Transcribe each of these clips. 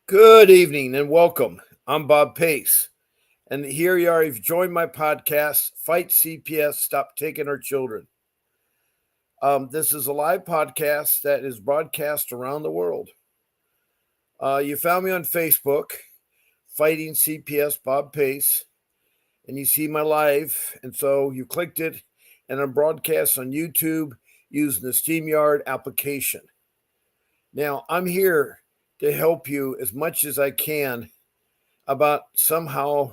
Good evening and welcome. I'm Bob Pace, and here you are. You've joined my podcast, Fight CPS, Stop Taking Our Children. This is a live podcast that is broadcast around the world. You found me on Facebook, Fighting CPS Bob Pace, and you see my live, and so you clicked it, and I'm broadcast on YouTube using the StreamYard application. Now, I'm here to help you as much as I can about somehow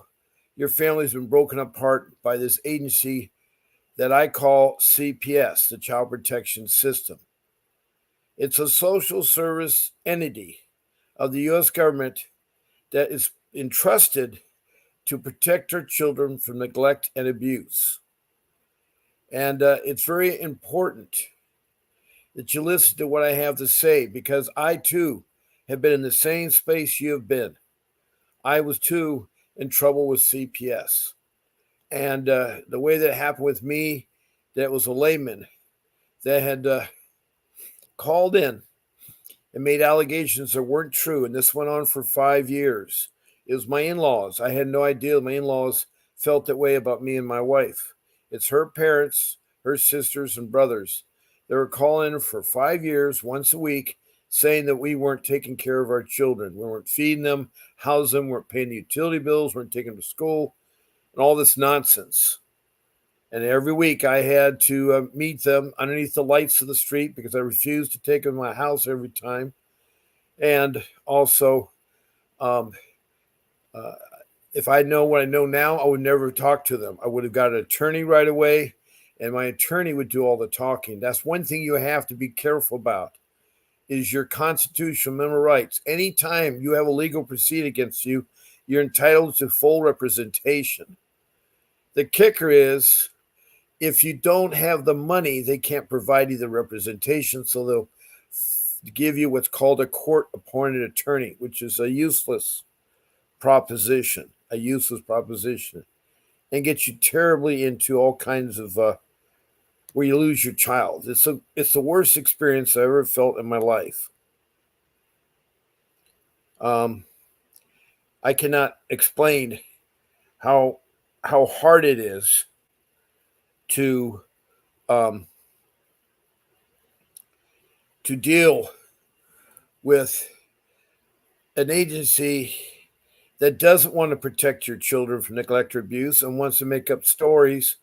your family's been broken apart by this agency that I call CPS, the Child Protection System. It's a social service entity of the U.S. government that is entrusted to protect our children from neglect and abuse. And it's very important that you listen to what I have to say because I too have been in the same space you have been. I was too in trouble with CPS. And the way that it happened with me, that was a layman that had called in and made allegations that weren't true. And this went on for 5 years. It was my in-laws. I had no idea my in-laws felt that way about me and my wife. It's her parents, her sisters and brothers. They were calling for 5 years, once a week, saying that we weren't taking care of our children. We weren't feeding them, housing them, weren't paying the utility bills, weren't taking them to school, and all this nonsense. And every week I had to meet them underneath the lights of the street because I refused to take them to my house every time. And also, if I know what I know now, I would never talk to them. I would have got an attorney right away, and my attorney would do all the talking. That's one thing you have to be careful about is your constitutional minimum rights. Anytime you have a legal proceeding against you, you're entitled to full representation. The kicker is if you don't have the money, they can't provide you the representation, so they'll give you what's called a court-appointed attorney, which is a useless proposition, and gets you terribly into all kinds of where you lose your child. It's the worst experience I ever felt in my life. I cannot explain how hard it is to deal with an agency that doesn't want to protect your children from neglect or abuse and wants to make up stories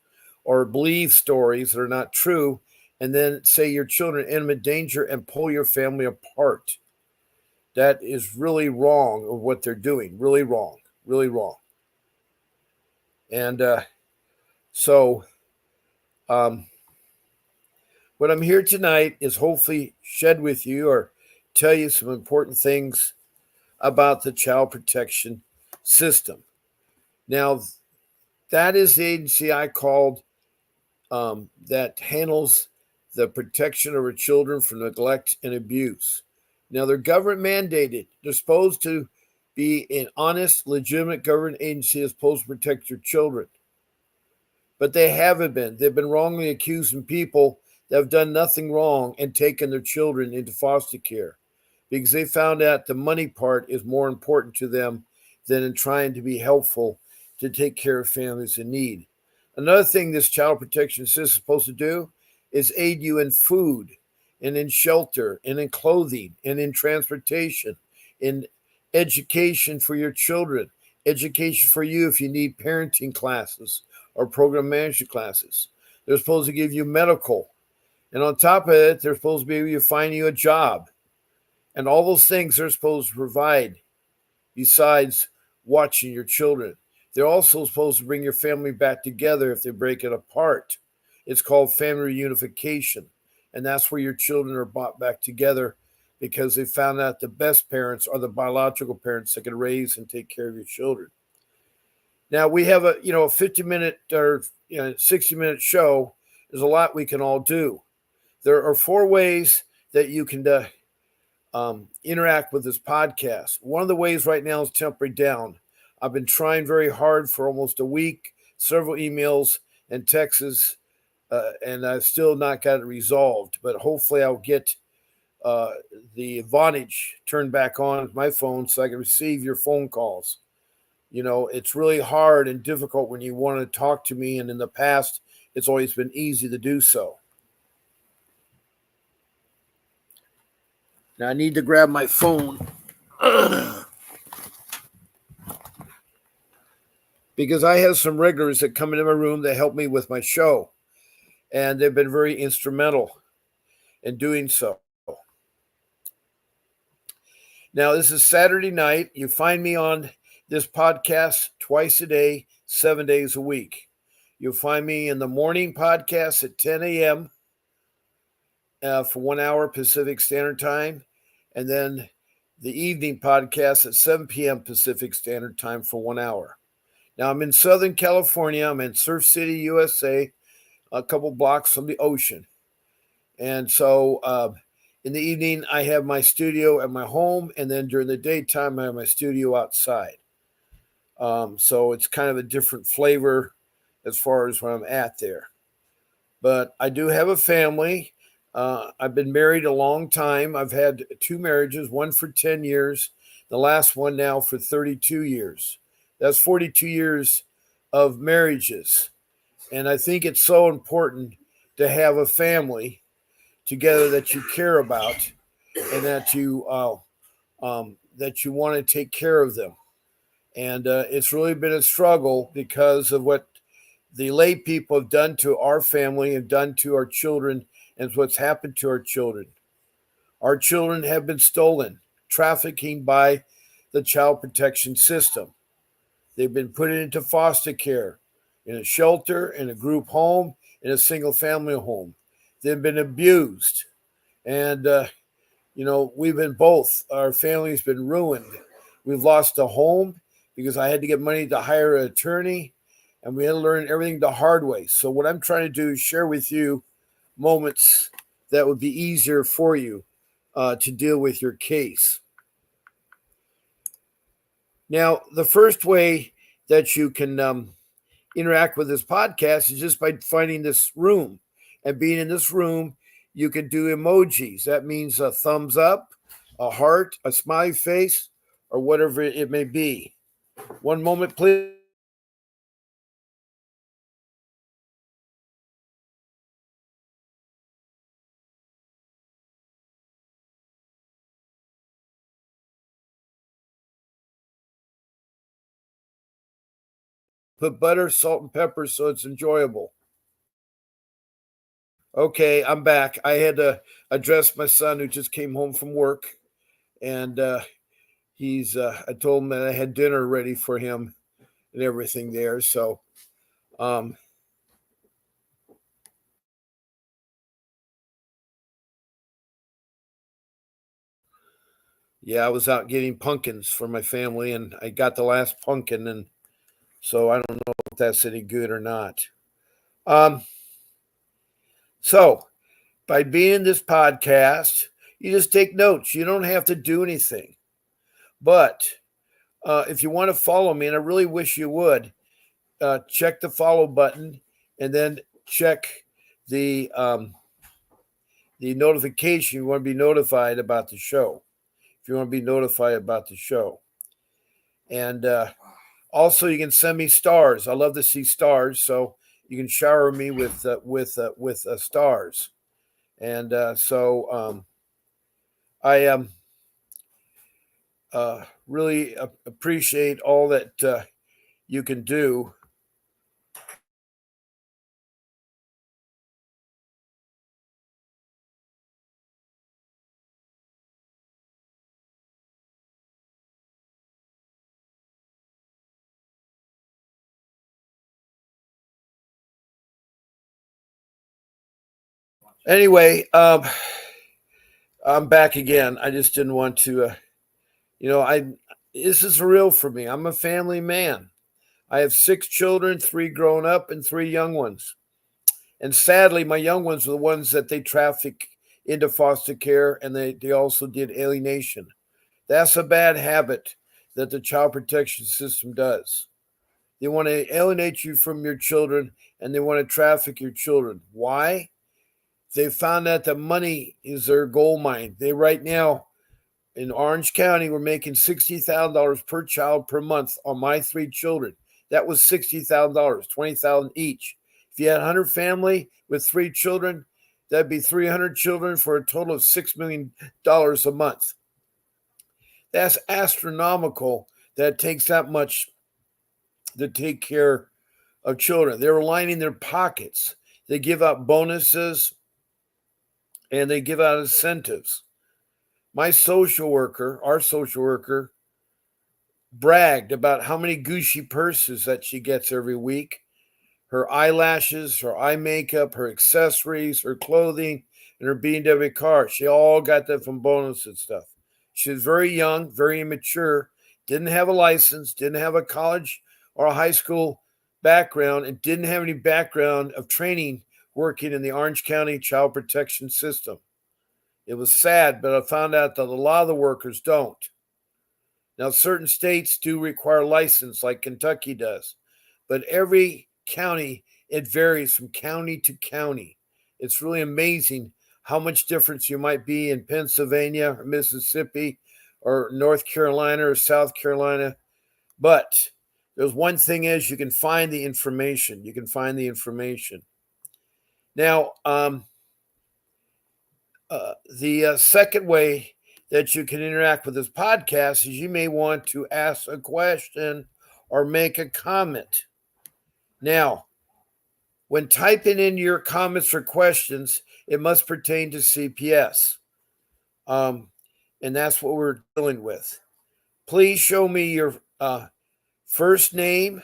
or believe stories that are not true, and then say your children are in imminent danger and pull your family apart. That is really wrong of what they're doing. Really wrong. Really wrong. And so what I'm here tonight is hopefully shed with you or tell you some important things about the child protection system. Now, that is the agency I called that handles the protection of our children from neglect and abuse. Now, they're government mandated. They're supposed to be an honest, legitimate government agency that's supposed to protect your children. But they haven't been. They've been wrongly accusing people that have done nothing wrong and taken their children into foster care because they found out the money part is more important to them than in trying to be helpful to take care of families in need. Another thing this child protection system is supposed to do is aid you in food and in shelter and in clothing and in transportation, in education for your children, education for you if you need parenting classes or program management classes. They're supposed to give you medical. And on top of it, they're supposed to be able to find you a job. And all those things they're supposed to provide besides watching your children. They're also supposed to bring your family back together if they break it apart. It's called family reunification. And that's where your children are brought back together because they found out the best parents are the biological parents that can raise and take care of your children. Now, we have a 50-minute or 60-minute show. There's a lot we can all do. There are 4 ways that you can interact with this podcast. One of the ways right now is temporary down. I've been trying very hard for almost a week, several emails and texts, and I've still not got it resolved. But hopefully I'll get uh, the Vonage turned back on my phone so I can receive your phone calls. It's really hard and difficult when you want to talk to me, and in the past, it's always been easy to do so. Now I need to grab my phone because I have some regulars that come into my room that help me with my show, and they've been very instrumental in doing so. Now, this is Saturday night. You find me on this podcast twice a day, 7 days a week. You'll find me in the morning podcast at 10 a.m. For 1 hour Pacific Standard Time, and then the evening podcast at 7 p.m. Pacific Standard Time for 1 hour. Now, I'm in Southern California. I'm in Surf City, USA, a couple blocks from the ocean. And so in the evening, I have my studio at my home, and then during the daytime, I have my studio outside. So it's kind of a different flavor as far as where I'm at there. But I do have a family. I've been married a long time. I've had 2 marriages, one for 10 years, the last one now for 32 years. That's 42 years of marriages. And I think it's so important to have a family together that you care about, and that you want to take care of them. And it's really been a struggle because of what the lay people have done to our family and done to our children, and what's happened to our children. Our children have been stolen, trafficking by the child protection system. They've been put into foster care, in a shelter, in a group home, in a single family home. They've been abused. And, we've been both. Our family's been ruined. We've lost a home because I had to get money to hire an attorney, and we had to learn everything the hard way. So what I'm trying to do is share with you moments that would be easier for you to deal with your case. Now, the first way that you can interact with this podcast is just by finding this room. And being in this room, you can do emojis. That means a thumbs up, a heart, a smiley face, or whatever it may be. One moment, please. Put butter, salt, and pepper so it's enjoyable. Okay, I'm back. I had to address my son who just came home from work, and I told him that I had dinner ready for him and everything there. So, um, yeah, I was out getting pumpkins for my family, and I got the last pumpkin, and so I don't know if that's any good or not. Um, so by being in this podcast, you just take notes. You don't have to do anything. But if you want to follow me, and I really wish you would, check the follow button, and then check the notification. You want to be notified about the show. If you want to be notified about the show, and also you can send me stars. I love to see stars, so you can shower me with stars. And I really appreciate all that you can do. Anyway, I'm back again. I just didn't want to, I this is real for me. I'm a family man. I have 6 children, 3 grown up and 3 young ones. And sadly, my young ones were the ones that they traffic into foster care, and they also did alienation. That's a bad habit that the child protection system does. They want to alienate you from your children, and they want to traffic your children. Why? They found out that money is their gold mine. They right now in Orange County, we're making $60,000 per child per month on my 3 children. That was $60,000, $20,000 each. If you had a 100 family with 3 children, that'd be 300 children for a total of $6 million a month. That's astronomical that it takes that much to take care of children. They're lining their pockets. They give out bonuses and they give out incentives. My social worker, our social worker, bragged about how many Gucci purses that she gets every week, her eyelashes, her eye makeup, her accessories, her clothing, and her BMW car. She all got that from bonus and stuff. She was very young, very immature, didn't have a license, didn't have a college or a high school background, and didn't have any background of training working in the Orange County Child Protection System. It was sad, but I found out that a lot of the workers don't. Now, certain states do require license, like Kentucky does, but every county, it varies from county to county. It's really amazing how much difference you might be in Pennsylvania or Mississippi or North Carolina or South Carolina. But there's one thing is you can find the information. You can find the information. Now, the second way that you can interact with this podcast is you may want to ask a question or make a comment. Now, when typing in your comments or questions, it must pertain to CPS. And that's what we're dealing with. Please show me your first name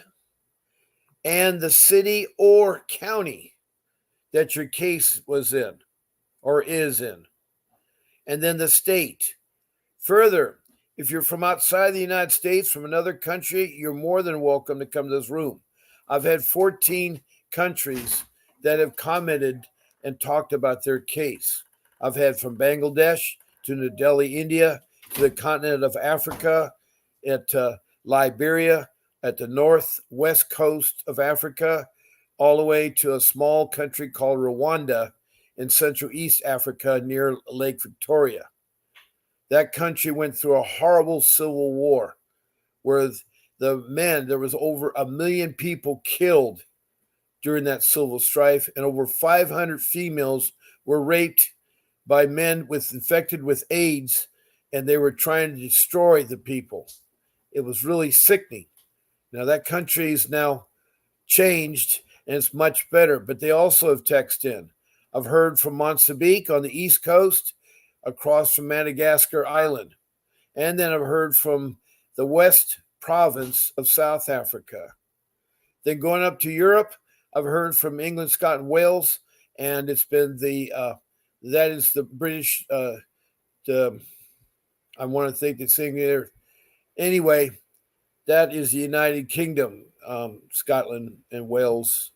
and the city or county that your case was in or is in, and then the state. Further, if you're from outside the United States, from another country, you're more than welcome to come to this room. I've had 14 countries that have commented and talked about their case. I've had from Bangladesh to New Delhi, India, to the continent of Africa, at Liberia, at the northwest coast of Africa, all the way to a small country called Rwanda in Central East Africa near Lake Victoria. That country went through a horrible civil war where there was over 1 million people killed during that civil strife, and over 500 females were raped by men infected with AIDS, and they were trying to destroy the people. It was really sickening. Now, that country is now changed, and it's much better, but they also have texted in. I've heard from Mozambique on the East Coast, across from Madagascar Island. And then I've heard from the West Province of South Africa. Then going up to Europe, I've heard from England, Scotland, Wales, and it's been that is the British, I want to think the thing there. Anyway, that is the United Kingdom, Scotland and Wales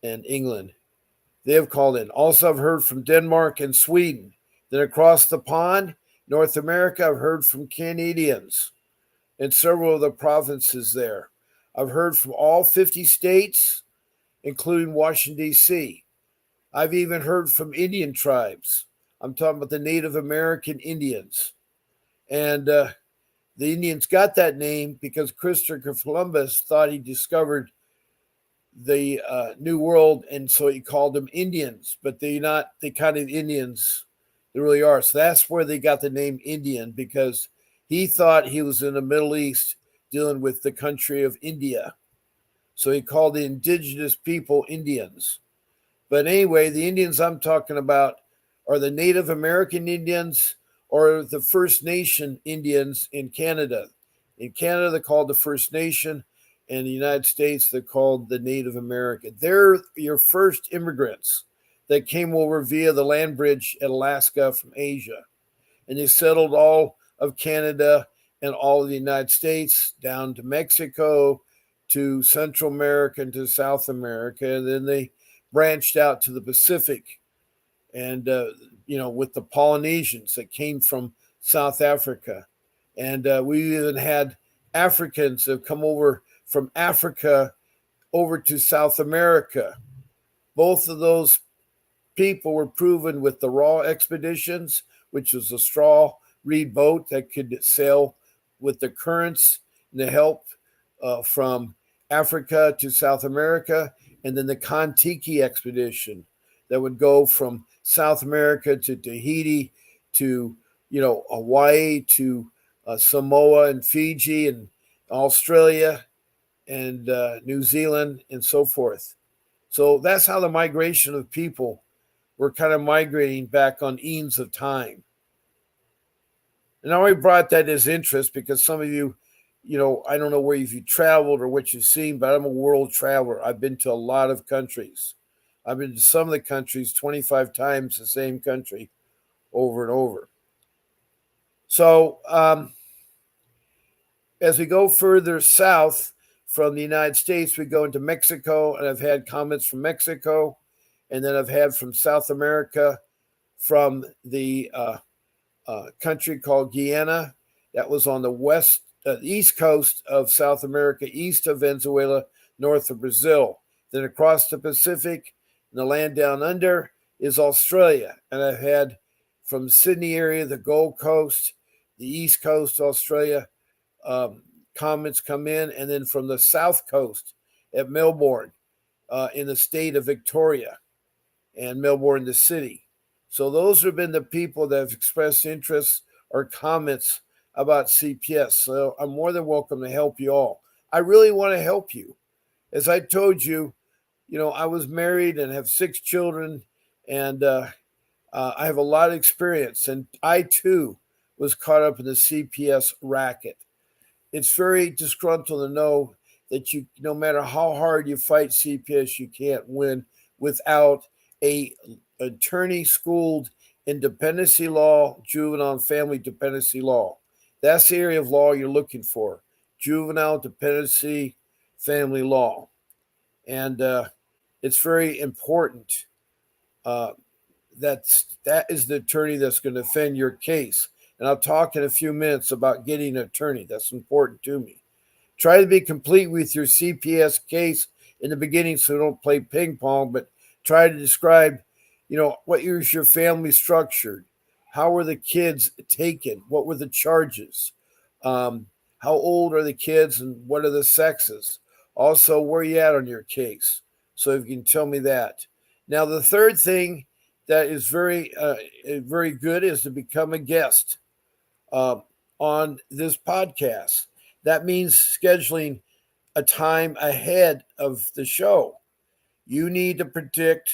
and England. They have called in. Also, I've heard from Denmark and Sweden. Then across the pond, North America, I've heard from Canadians and several of the provinces there. I've heard from all 50 states, including Washington, D.C. I've even heard from Indian tribes. I'm talking about the Native American Indians. And the Indians got that name because Christopher Columbus thought he discovered the New World, and so he called them Indians, but they're not the kind of Indians they really are. So that's where they got the name Indian, because he thought he was in the Middle East dealing with the country of India. So he called the indigenous people Indians. But anyway, the Indians I'm talking about are the Native American Indians or the First Nation Indians in Canada. In Canada, they're called the First Nation. In the United States, they're called the Native American. They're your first immigrants that came over via the land bridge at Alaska from Asia. And they settled all of Canada and all of the United States down to Mexico, to Central America, and to South America. And then they branched out to the Pacific. And, with the Polynesians that came from South Africa. And we even had Africans that have come over from Africa over to South America. Both of those people were proven with the Raw expeditions, which was a straw reed boat that could sail with the currents and the help from Africa to South America, and then the Kon-Tiki expedition that would go from South America to Tahiti to Hawaii to Samoa and Fiji and Australia and New Zealand and so forth. So that's how the migration of people were kind of migrating back on eons of time. And I only brought that as interest because some of you, I don't know where you've traveled or what you've seen, but I'm a world traveler. I've been to a lot of countries. I've been to some of the countries 25 times, the same country over and over. So as we go further south from the United States, we go into Mexico, and I've had comments from Mexico, and then I've had from South America, from the country called Guyana, that was on the east coast of South America, east of Venezuela, north of Brazil. Then across the Pacific, and the land down under, is Australia. And I've had from the Sydney area, the Gold Coast, the East Coast, Australia, comments come in. And then from the South Coast at Melbourne, in the state of Victoria, and Melbourne, the city. So those have been the people that have expressed interest or comments about CPS. So I'm more than welcome to help you all. I really want to help you. As I told you, I was married and have 6 children, and I have a lot of experience. And I, too, was caught up in the CPS racket. It's very disgruntled to know that no matter how hard you fight CPS, you can't win without a attorney schooled in dependency law, juvenile and family dependency law. That's the area of law you're looking for: juvenile dependency family law. And it's very important that is the attorney that's going to defend your case. And I'll talk in a few minutes about getting an attorney. That's important to me. Try to be complete with your CPS case in the beginning so don't play ping pong, but try to describe, what is your family structured? How were the kids taken? What were the charges? How old are the kids and what are the sexes? Also, where are you at on your case? So if you can tell me that. Now, the third thing that is very good is to become a guest on this podcast. That means scheduling a time ahead of the show. You need to pick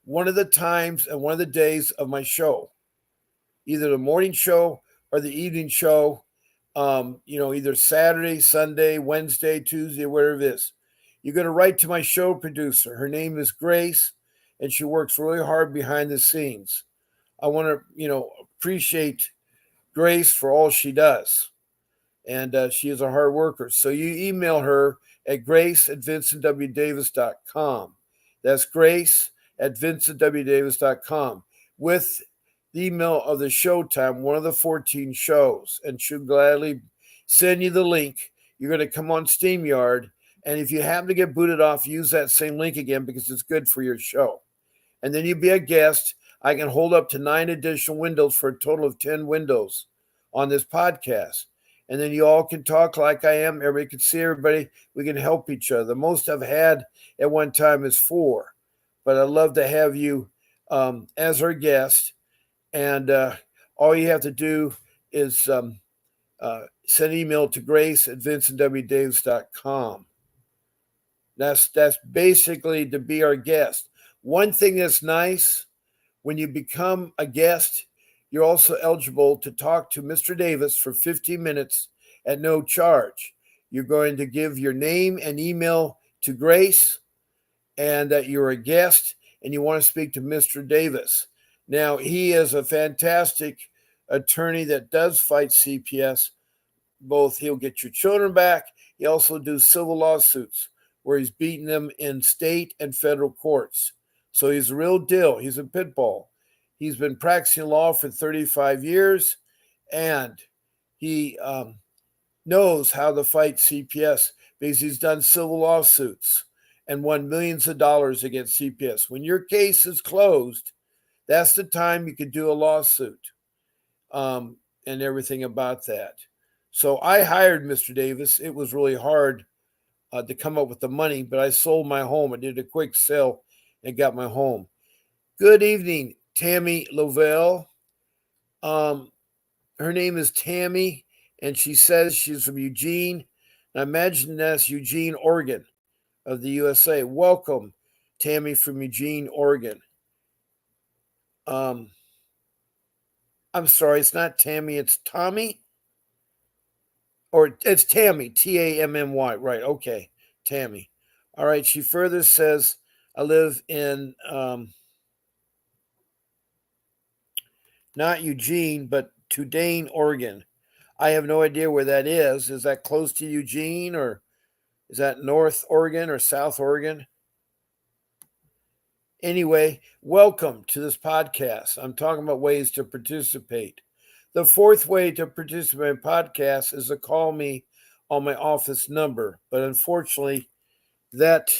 one of the times and one of the days of my show, either the morning show or the evening show, either Saturday, Sunday, Wednesday, Tuesday, whatever it is. You're going to write to my show producer. Her name is Grace, and she works really hard behind the scenes. I want to, appreciate Grace for all she does. And she is a hard worker. So you email her at grace@vincentwdavis.com. That's grace@vincentwdavis.com with the email of the show time, one of the 14 shows, and she'll gladly send you the link. You're going to come on StreamYard, and if you happen to get booted off, use that same link again because it's good for your show. And then you be a guest. I can hold up to 9 additional windows for a total of 10 windows on this podcast. And then you all can talk like I am. Everybody can see everybody. We can help each other. The most I've had at one time is 4. But I'd love to have you as our guest. And all you have to do is send email to grace@vincentwdavis.com. That's basically to be our guest. One thing that's nice, when you become a guest, you're also eligible to talk to Mr. Davis for 15 minutes at no charge. You're going to give your name and email to Grace and that you're a guest and you want to speak to Mr. Davis. Now, he is a fantastic attorney that does fight CPS. Both he'll get your children back. He also does civil lawsuits where he's beating them in state and federal courts. So he's a real deal. He's a pit bull. He's been practicing law for 35 years, and he knows how to fight CPS because he's done civil lawsuits. and won millions of dollars against CPS. When your case is closed, that's the time you could do a lawsuit and everything about that. So I hired Mr. Davis. It was really hard to come up with the money, but I sold my home. I did a quick sale and got my home. Good evening, Tammy Lovell. Her name is Tammy, and she says she's from Eugene. I imagine that's Eugene, Oregon, of the USA. Welcome, Tammy from Eugene, Oregon. I'm sorry, it's not Tammy, it's Tommy. Or it's Tammy, Tammy. Right, okay, Tammy. All right, she further says, I live in not Eugene, but Tudane, Oregon. I have no idea where that is. Is that close to Eugene, or is that North Oregon or South Oregon? Anyway, welcome to this podcast. I'm talking about ways to participate. The fourth way to participate in podcasts is to call me on my office number. But unfortunately, that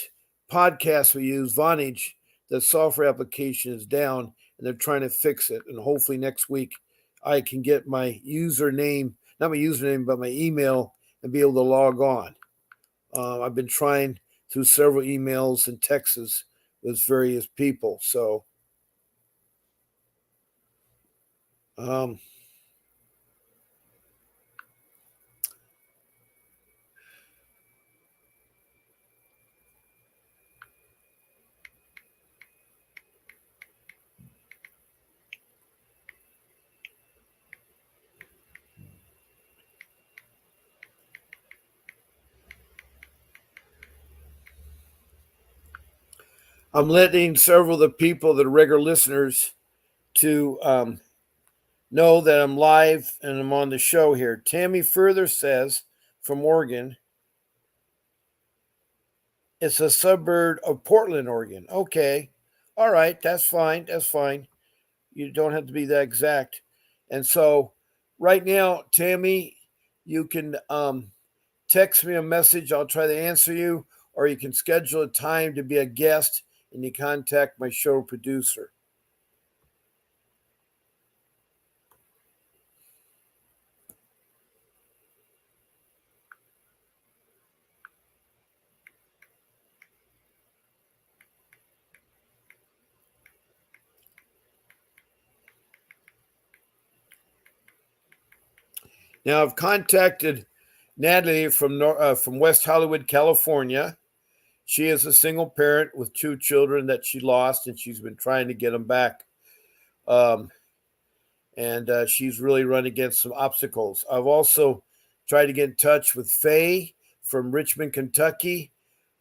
podcast we use, Vonage, the software application is down, and they're trying to fix it. And hopefully next week I can get my username, not my username, but my email, and be able to log on. I've been trying through several emails and texts with various people. So I'm letting several of the people that are regular listeners to know that I'm live and I'm on the show here. Tammy further says from Oregon, it's a suburb of Portland, Oregon. Okay. All right. That's fine. That's fine. You don't have to be that exact. And so right now, Tammy, you can text me a message. I'll try to answer you, or you can schedule a time to be a guest and you contact my show producer. Now, I've contacted Natalie from West Hollywood, California. She is a single parent with two children that she lost, and she's been trying to get them back. And she's really run against some obstacles. I've also tried to get in touch with Faye from Richmond, Kentucky,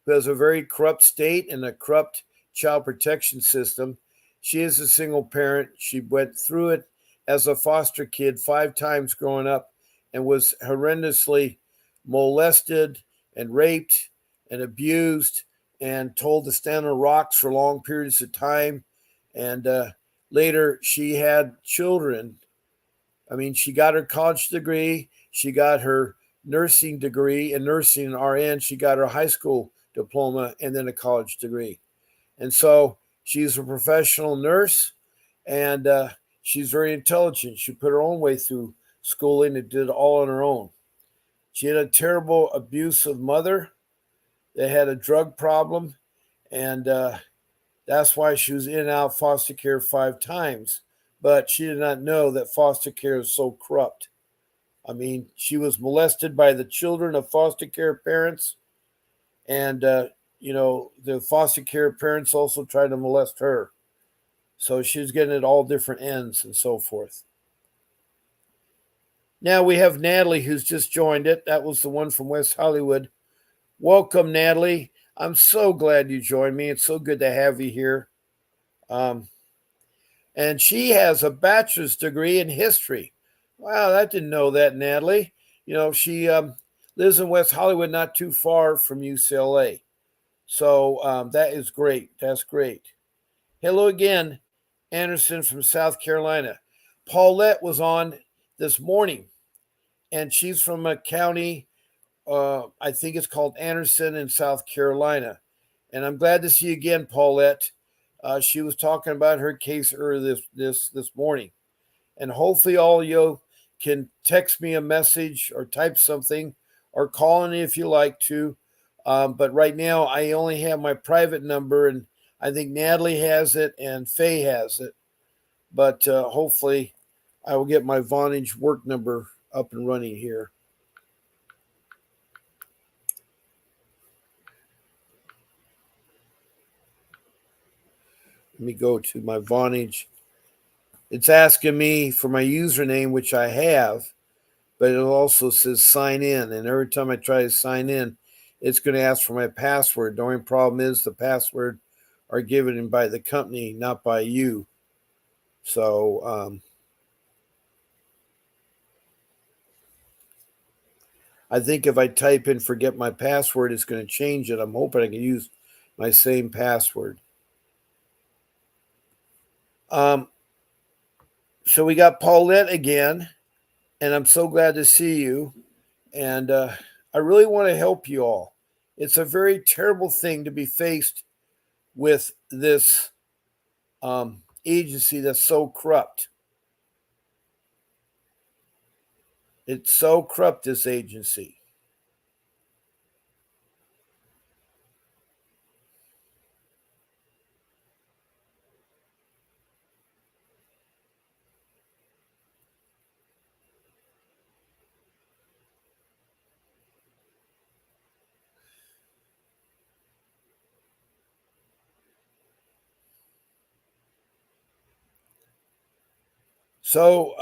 who has a very corrupt state and a corrupt child protection system. She is a single parent. She went through it as a foster kid 5 times growing up and was horrendously molested and raped and abused and told to stand on rocks for long periods of time. And later, she had children. I mean, she got her college degree. She got her nursing degree in nursing and RN. She got her high school diploma and then a college degree. And so she's a professional nurse, and she's very intelligent. She put her own way through schooling and did it all on her own. She had a terrible, abusive mother. They had a drug problem, and that's why she was in and out of foster care 5 times. But she did not know that foster care is so corrupt. I mean, she was molested by the children of foster care parents. And, the foster care parents also tried to molest her. So she was getting at all different ends and so forth. Now we have Natalie, who's just joined it. That was the one from West Hollywood. Welcome, Natalie. I'm so glad you joined me. It's so good to have you here. And she has a bachelor's degree in history. Wow, I didn't know that, Natalie. She lives in West Hollywood, not too far from UCLA. So that is great. That's great. Hello again, Anderson from South Carolina. Paulette was on this morning, and she's from a county, I think it's called Anderson in South Carolina. And I'm glad to see you again, Paulette. She was talking about her case earlier this morning, and hopefully all you can text me a message or type something or call in if you like to. But right now, I only have my private number, and I think Natalie has it and Faye has it. But hopefully, I will get my Vonage work number up and running here. Let me go to my Vonage. It's asking me for my username, which I have, but it also says sign in. And every time I try to sign in, it's going to ask for my password. The only problem is the password are given by the company, not by you. So I think if I type in forget my password, it's going to change it. I'm hoping I can use my same password. So we got Paulette again, and I'm so glad to see you. And I really want to help you all. It's a very terrible thing to be faced with this agency that's so corrupt. It's so corrupt, this agency. So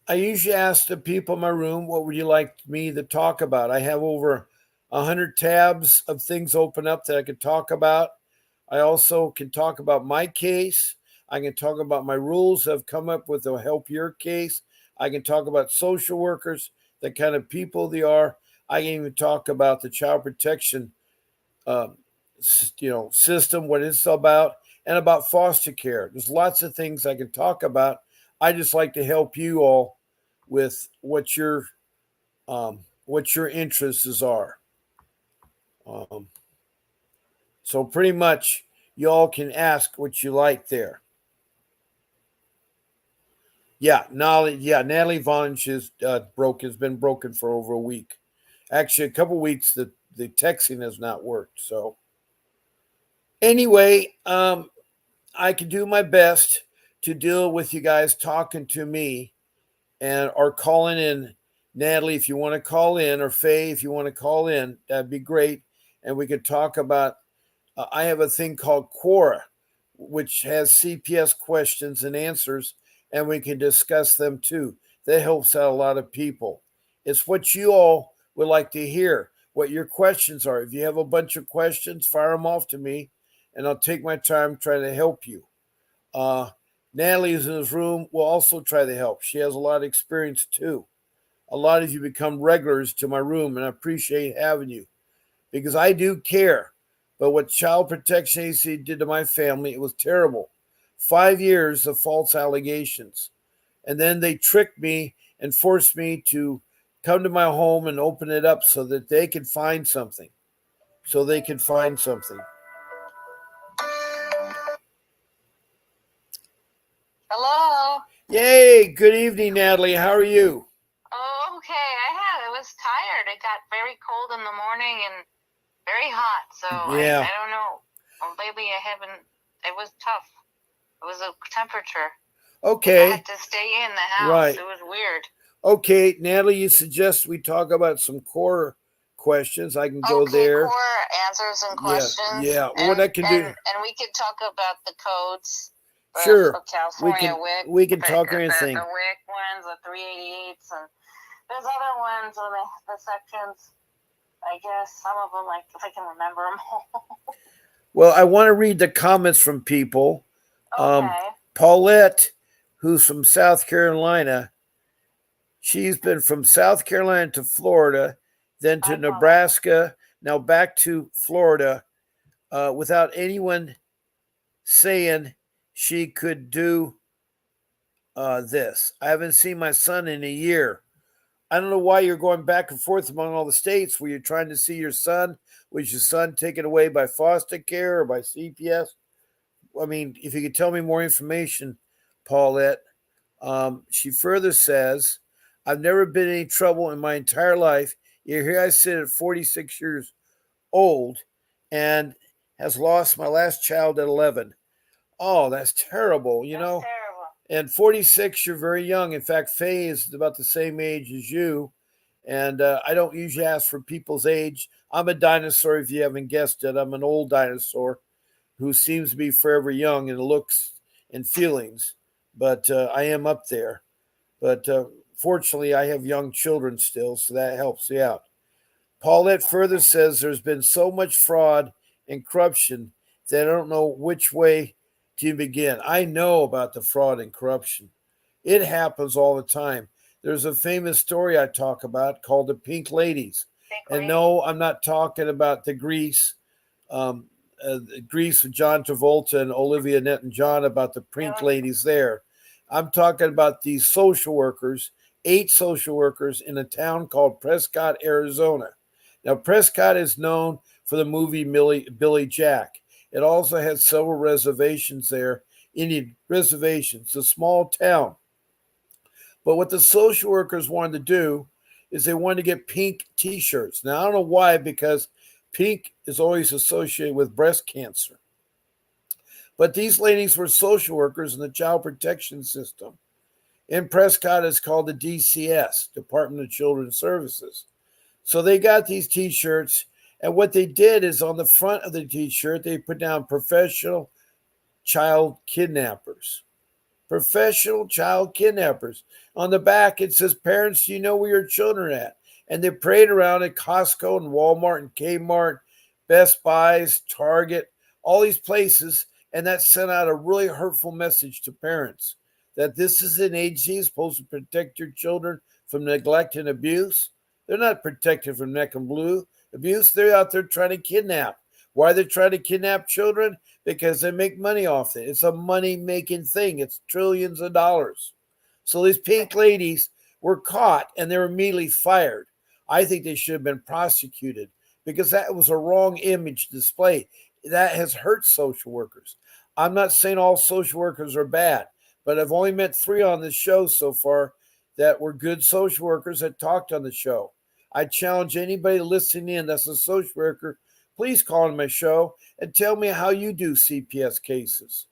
I usually ask the people in my room, what would you like me to talk about? I have over 100 tabs of things open up that I could talk about. I also can talk about my case. I can talk about my rules I've come up with to help your case. I can talk about social workers, the kind of people they are. I can even talk about the child protection, um, system, what it's about, and about foster care. There's lots of things I can talk about. I just like to help you all with what your interests are. Um, so pretty much, y'all can ask what you like there. Yeah, Natalie Vonch is broke. Has been broken for over a week. Actually, a couple weeks. The texting has not worked. So anyway, I can do my best to deal with you guys talking to me and or calling in. Natalie, if you want to call in, or Faye, if you want to call in, that'd be great. And we could talk about. I have a thing called Quora, which has CPS questions and answers, and we can discuss them too. That helps out a lot of people. It's what you all would like to hear, what your questions are. If you have a bunch of questions, fire them off to me, and I'll take my time trying to help you. Uh, Natalie is in this room. Will also try to help. She has a lot of experience too. A lot of you become regulars to my room, and I appreciate having you because I do care. But what Child Protection Agency did to my family, it was terrible. 5 years of false allegations. And then they tricked me and forced me to come to my home and open it up so that they could find something. So they could find something. Hello. Yay. Good evening, Natalie. How are you? Oh, okay. I was tired. It got very cold in the morning and very hot. So Yeah. I don't know. Lately I haven't. It was tough. It was a temperature. Okay. I had to stay in the house. Right. It was weird. Okay, Natalie, you suggest we talk about some core questions. I can go there. Core answers and questions. Yeah. What I can do. And we could talk about the codes. Sure. For California WIC. We can talk anything. The WIC ones, the 388s, and there's other ones on the sections. I guess some of them, like if I can remember them all. Well, I want to read the comments from people. Okay. Paulette, who's from South Carolina, she's been from South Carolina to Florida, then to Nebraska, now back to Florida, without anyone saying she could do this. I haven't seen my son in a year. I don't know why you're going back and forth among all the states where you're trying to see your son. Was your son taken away by foster care or by CPS? I mean, if you could tell me more information, Paulette. She further says, I've never been in any trouble in my entire life. Here I sit at 46 years old and has lost my last child at 11. Oh, that's terrible, That's terrible. And 46, you're very young. In fact, Faye is about the same age as you. And I don't usually ask for people's age. I'm a dinosaur, if you haven't guessed it. I'm an old dinosaur who seems to be forever young in looks and feelings. But I am up there. But fortunately, I have young children still, so that helps me out. Paulette further says there's been so much fraud and corruption that I don't know which way to begin. I know about the fraud and corruption. It happens all the time. There's a famous story I talk about called the Pink Ladies. And no, I'm not talking about the um, Grease with John Travolta and Olivia Newton-John about the Pink Ladies there. I'm talking about these social workers, 8 social workers in a town called Prescott, Arizona. Now, Prescott is known for the movie Billy Jack. It also has several reservations there, Indian reservations, a small town. But what the social workers wanted to do is they wanted to get pink t shirts. Now, I don't know why, because pink is always associated with breast cancer. But these ladies were social workers in the child protection system. In Prescott, it's called the DCS, Department of Children's Services. So they got these t-shirts, and what they did is on the front of the t-shirt, they put down professional child kidnappers. Professional child kidnappers. On the back, it says, parents, do you know where your children are at? And they parade around at Costco and Walmart and Kmart, Best Buys, Target, all these places, and that sent out a really hurtful message to parents that this is an agency supposed to protect your children from neglect and abuse. They're not protected from neck and blue abuse. They're out there trying to kidnap. Why are they trying to kidnap children? Because they make money off it. It's a money-making thing. It's trillions of dollars. So these pink ladies were caught and they were immediately fired. I think they should have been prosecuted because that was a wrong image display. That has hurt social workers. I'm not saying all social workers are bad, but I've only met 3 on this show so far that were good social workers that talked on the show. I challenge anybody listening in that's a social worker, please call on my show and tell me how you do CPS cases.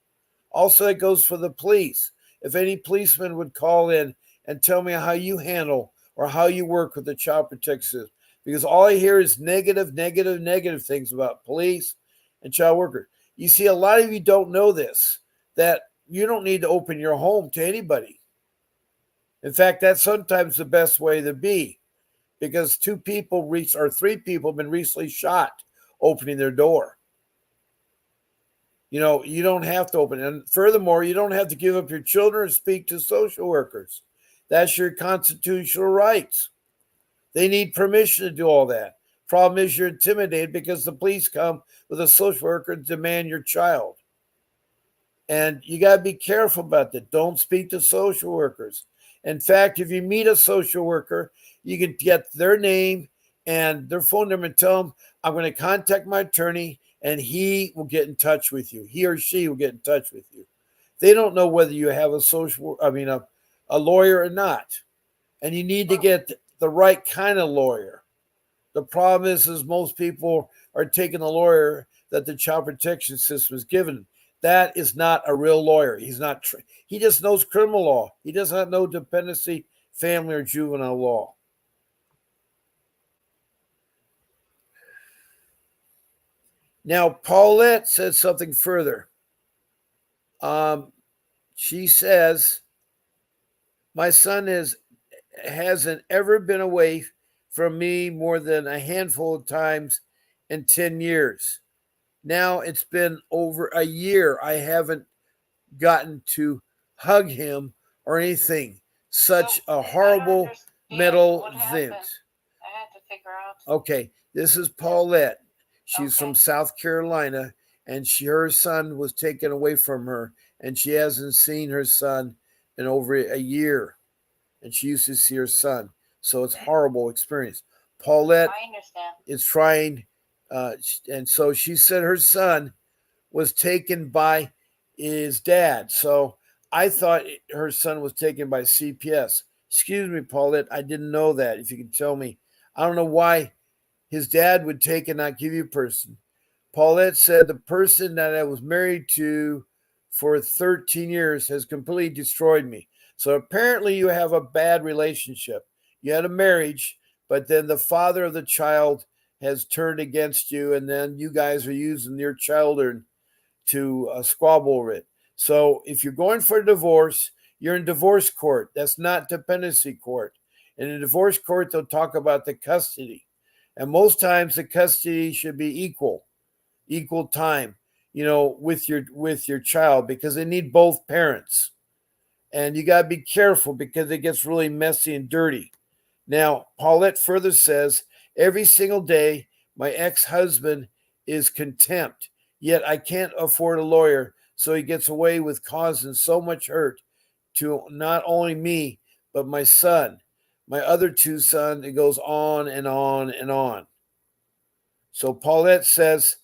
Also, it goes for the police. If any policeman would call in and tell me how you handle or how you work with the child protection system, because all I hear is negative things about police and child workers. You see, a lot of you don't know this, that you don't need to open your home to anybody. In fact, that's sometimes the best way to be, because 3 people have been recently shot opening their door. You don't have to open it. And furthermore, you don't have to give up your children or speak to social workers. That's your constitutional rights. They need permission to do all that. Problem is you're intimidated because the police come with a social worker to demand your child. And you got to be careful about that. Don't speak to social workers. In fact, if you meet a social worker, you can get their name and their phone number and tell them, I'm going to contact my attorney and he will get in touch with you. He or she will get in touch with you. They don't know whether you have a lawyer or not. And you need to get the right kind of lawyer. The problem is most people are taking the lawyer that the child protection system is given. That is not a real lawyer. He just knows criminal law. He does not know dependency, family, or juvenile law. Now, Paulette says something further. She says, my son hasn't ever been away from me more than a handful of times in 10 years. Now it's been over a year. I haven't gotten to hug him or anything. Such a horrible mental event. I had to figure out. Okay, this is Paulette. She's from South Carolina, and her son was taken away from her, and she hasn't seen her son in over a year. And she used to see her son. So it's a horrible experience. Paulette I understand. is trying, and so she said her son was taken by his dad. So I thought her son was taken by CPS. Excuse me, Paulette, I didn't know that. If you can tell me, I don't know why his dad would take and not give you a person. Paulette said the person that I was married to for 13 years has completely destroyed me. So apparently you have a bad relationship. You had a marriage, but then the father of the child has turned against you, and then you guys are using your children to squabble over it. So if you're going for a divorce, you're in divorce court. That's not dependency court. In a divorce court, they'll talk about the custody. And most times the custody should be equal time, with your child, because they need both parents. And you got to be careful because it gets really messy and dirty. Now, Paulette further says, every single day, my ex husband is contempt, yet I can't afford a lawyer, so he gets away with causing so much hurt to not only me, but my son, my other two sons. It goes on and on and on. So Paulette says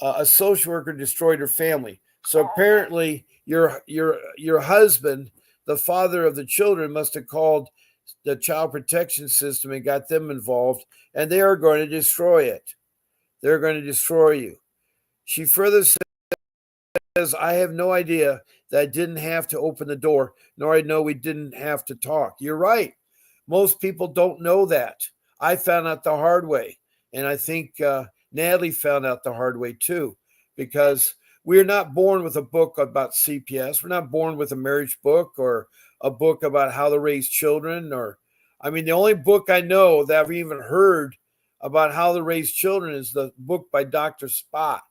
a social worker destroyed her family. So apparently, your husband, the father of the children, must have called the child protection system and got them involved, and they are going to destroy it. They're going to destroy you. She further says, I have no idea that I didn't have to open the door, nor I know we didn't have to talk. You're right. Most people don't know that. I found out the hard way. And I think Natalie found out the hard way too, because we're not born with a book about CPS. We're not born with a marriage book or a book about how to raise children. The only book I know that I've even heard about how to raise children is the book by Dr. Spot.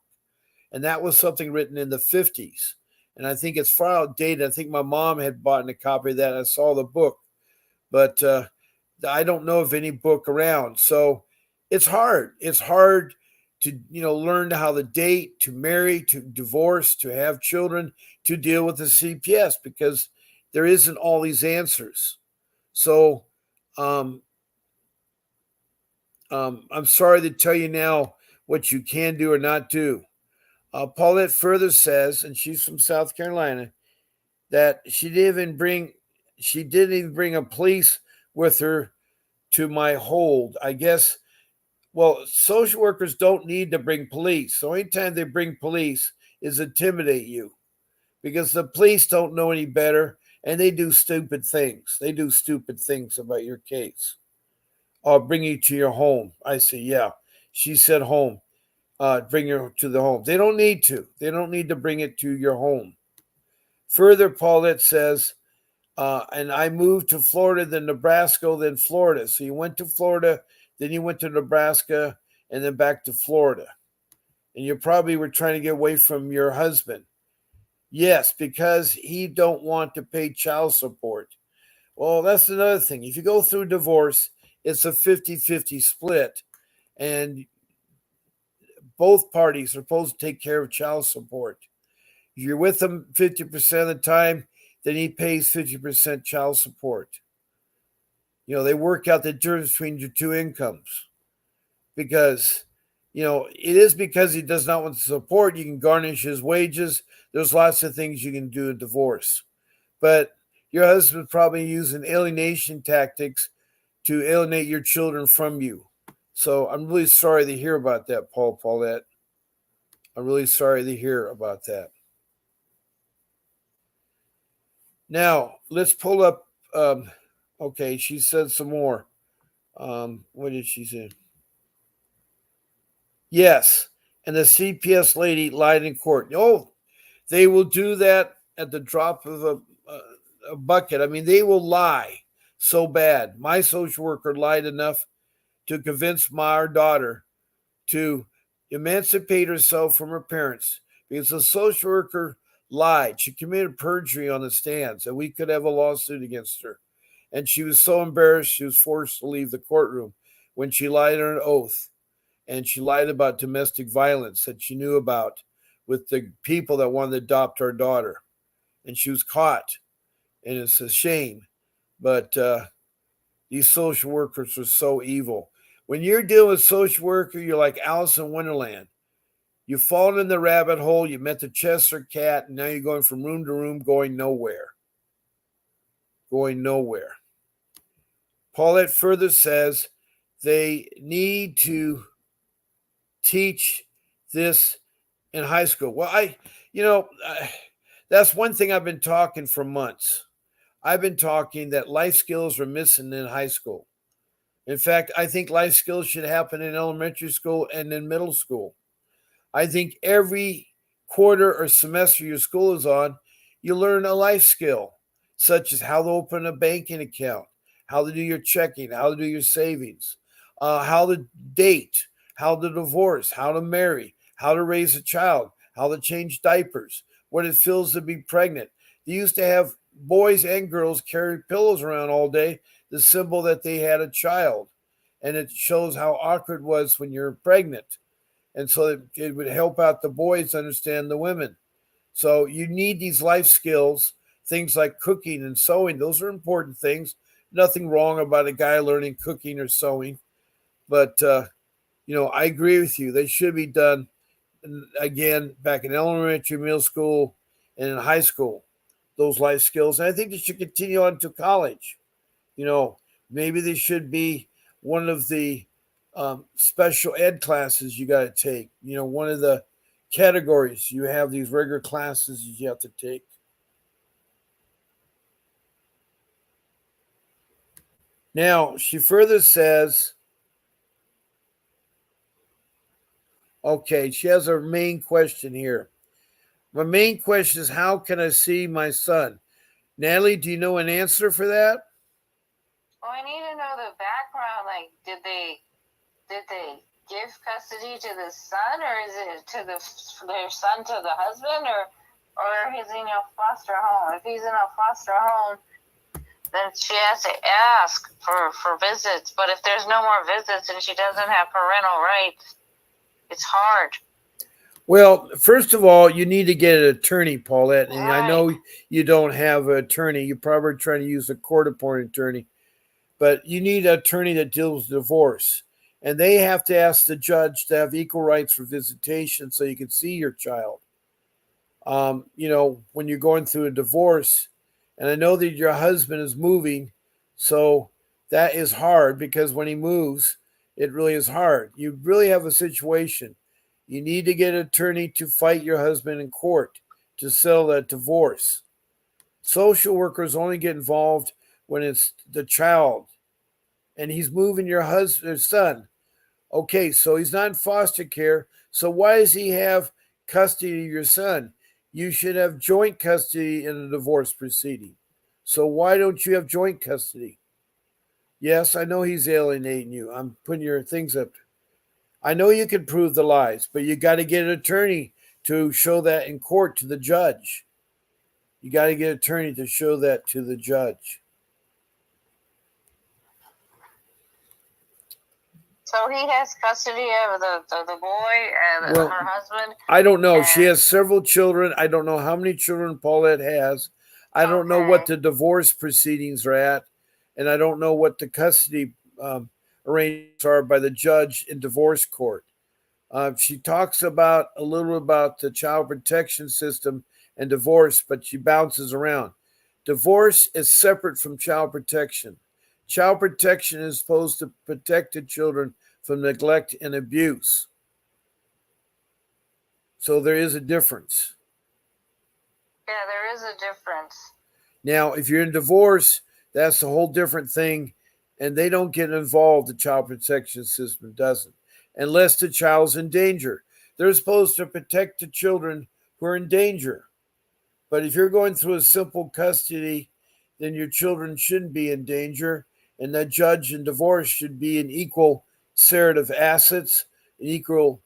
And that was something written in the 50s. And I think it's far outdated. I think my mom had bought a copy of that. I saw the book, but I don't know of any book around. So it's hard. It's hard to learn how to date, to marry, to divorce, to have children, to deal with the CPS, because there isn't all these answers. So I'm sorry to tell you now what you can do or not do. Paulette further says, and she's from South Carolina, that she didn't even bring a police with her to my hold. I guess, well, social workers don't need to bring police. So anytime they bring police is intimidate you, because the police don't know any better and they do stupid things. They do stupid things about your case. I'll bring you to your home. I say, yeah. She said home. Bring her to the home. They don't need to. They don't need to bring it to your home. Further, Paulette says, and I moved to Florida, then Nebraska, then Florida. So you went to Florida, then you went to Nebraska, and then back to Florida. And you probably were trying to get away from your husband. Yes, because he don't want to pay child support. Well, that's another thing. If you go through divorce, it's a 50-50 split. And both parties are supposed to take care of child support. If you're with him 50% of the time, then he pays 50% child support. They work out the difference between your two incomes, because, it is because he does not want the support. You can garnish his wages. There's lots of things you can do in divorce. But your husband's probably using alienation tactics to alienate your children from you. So I'm really sorry to hear about that, Paulette. I'm really sorry to hear about that. Now, let's pull up. Okay, she said some more. What did she say? Yes, and the CPS lady lied in court. Oh, they will do that at the drop of a bucket. They will lie so bad. My social worker lied enough to convince our daughter to emancipate herself from her parents, because the social worker lied. She committed perjury on the stands, and we could have a lawsuit against her. And she was so embarrassed, she was forced to leave the courtroom when she lied on an oath. And she lied about domestic violence that she knew about with the people that wanted to adopt our daughter. And she was caught. And it's a shame. But These social workers are so evil. When you're dealing with social worker, you're like Alice in Wonderland. You've fallen in the rabbit hole, you met the Chester cat, and now you're going from room to room, going nowhere. Going nowhere. Paulette further says they need to teach this in high school. Well, that's one thing I've been talking for months. I've been talking that life skills are missing in high school. In fact, I think life skills should happen in elementary school and in middle school. I think every quarter or semester your school is on, you learn a life skill, such as how to open a banking account, how to do your checking, how to do your savings, how to date, how to divorce, how to marry, how to raise a child, how to change diapers, what it feels to be pregnant. They used to have boys and girls carry pillows around all day, the symbol that they had a child. And it shows how awkward it was when you're pregnant. And so it would help out the boys understand the women. So you need these life skills, things like cooking and sewing. Those are important things. Nothing wrong about a guy learning cooking or sewing. But, I agree with you. They should be done, again, back in elementary, middle school, and in high school, those life skills. And I think they should continue on to college. You know, maybe they should be one of the special ed classes you got to take. One of the categories you have these regular classes you have to take. Now, she further says, okay, she has her main question here. My main question is, how can I see my son? Natalie, do you know an answer for that? Well, I need to know the background. Like, did they give custody to the son, or is it to their son to the husband, or is he in a foster home? If he's in a foster home, then she has to ask for visits. But if there's no more visits and she doesn't have parental rights, it's hard. Well, first of all, you need to get an attorney, Paulette. And Right. I know you don't have an attorney. You're probably trying to use a court-appointed attorney. But you need an attorney that deals with divorce. And they have to ask the judge to have equal rights for visitation so you can see your child. When you're going through a divorce, and I know that your husband is moving, so that is hard because when he moves, it really is hard. You really have a situation. You need to get an attorney to fight your husband in court to settle that divorce. Social workers only get involved when it's the child and he's moving your son. Okay, so he's not in foster care. So why does he have custody of your son? You should have joint custody in a divorce proceeding. So why don't you have joint custody? Yes, I know he's alienating you. I'm putting your things up. I know you can prove the lies, but you got to get an attorney to show that in court to the judge. You got to get an attorney to show that to the judge. So he has custody of the boy and her husband? I don't know. She has several children. I don't know how many children Paulette has. I don't know what the divorce proceedings are at. And I don't know what the custody arrangements are by the judge in divorce court. She talks a little about the child protection system and divorce, but she bounces around. Divorce is separate from child protection. Child protection is supposed to protect the children from neglect and abuse. So there is a difference. Yeah, there is a difference. Now, if you're in divorce, that's a whole different thing, and they don't get involved. The child protection system doesn't, unless the child's in danger. They're supposed to protect the children who are in danger. But if you're going through a simple custody, then your children shouldn't be in danger, and the judge in divorce should be an equal share of assets, an equal,